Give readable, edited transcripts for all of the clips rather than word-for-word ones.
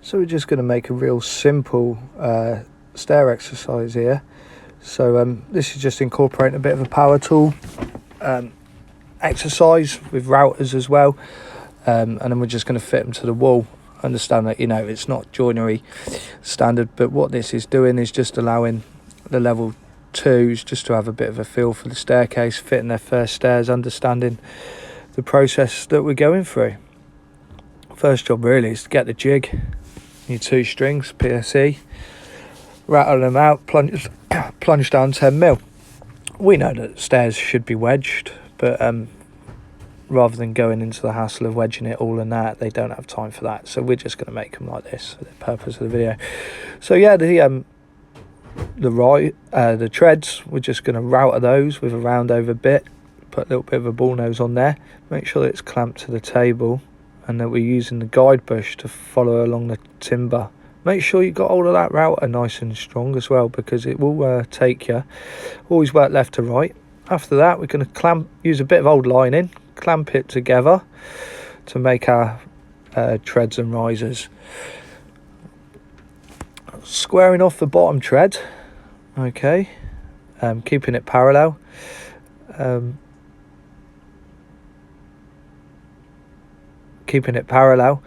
So we're just going to make a real simple stair exercise here. So this is just incorporating a bit of a power tool exercise with routers as well, and then we're just going to fit them to the wall. Understand that, you know, it's not joinery standard, but what this is doing is just allowing the level 2s just to have a bit of a feel for the staircase, fitting their first stairs, understanding the process that we're going through. First job really is to get the jig, your 2 strings, PSE, rattle them out, plunge down 10mm. We know that stairs should be wedged, but rather than going into the hassle of wedging it all and that, they don't have time for that. So we're just going to make them like this for the purpose of the video. So yeah, the treads, we're just going to router those with a round over bit, put a little bit of a ball nose on there, make sure that it's clamped to the table, and that we're using the guide bush to follow along the timber. Make sure you got hold of that router nice and strong as well, because it will take you. Always work left to right. After that, we're going to use a bit of old lining, clamp it together to make our treads and risers. Squaring off the bottom tread, okay, keeping it parallel. Keeping it parallel.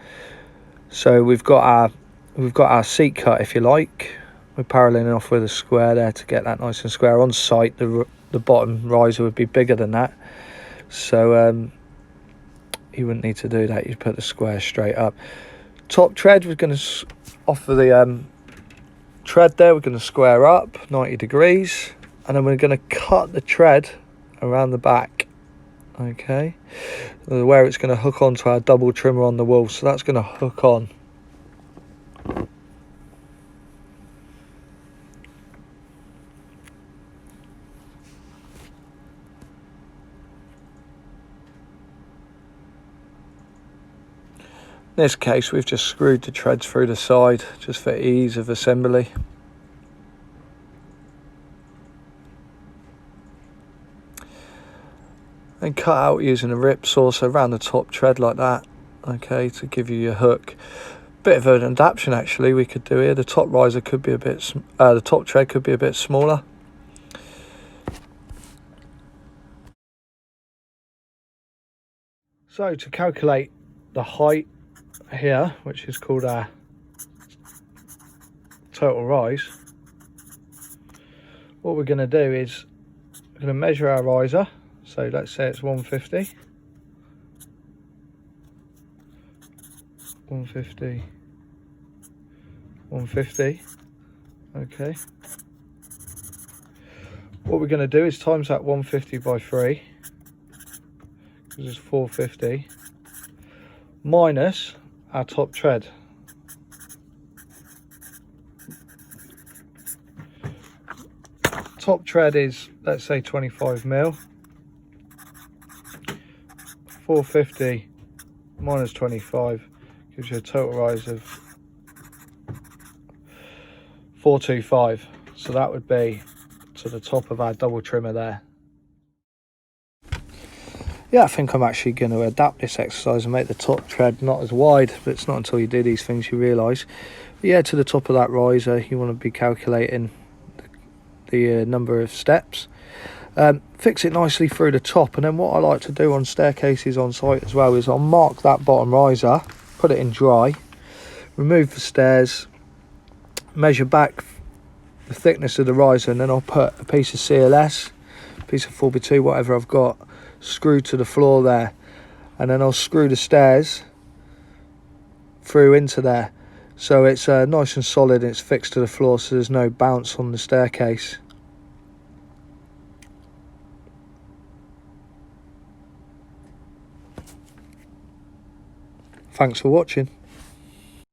So we've got our seat cut, if you like. We're paralleling off with a square there to get that nice and square. On site, the bottom riser would be bigger than that, so you wouldn't need to do that. You'd put the square straight up. Top tread, we're going to offer the tread there, we're going to square up 90 degrees, and then we're going to cut the tread around the back, okay, where it's going to hook onto our double trimmer on the wall. So that's going to hook on. In this case, we've just screwed the treads through the side just for ease of assembly. And cut out using a rip saw, so around the top tread like that, okay, to give you your hook. Bit of an adaptation actually we could do here. The top riser could be a bit, the top tread could be a bit smaller. So to calculate the height here, which is called our total rise, what we're going to do is we're going to measure our riser. So let's say it's 150, 150, 150, okay. What we're going to do is times that 150 by 3, because it's 450, minus our top tread. Top tread is, let's say, 25mm. 450 minus 25 gives you a total rise of 425. So that would be to the top of our double trimmer there. Yeah, I think I'm actually going to adapt this exercise and make the top tread not as wide, but it's not until you do these things you realise. But yeah, to the top of that riser, you want to be calculating the number of steps. Fix it nicely through the top, and then what I like to do on staircases on site as well is I'll mark that bottom riser, put it in dry, remove the stairs, measure back the thickness of the riser, and then I'll put a piece of CLS, a piece of 4x2, whatever I've got, screwed to the floor there, and then I'll screw the stairs through into there, so it's nice and solid and it's fixed to the floor, so there's no bounce on the staircase. Thanks for watching.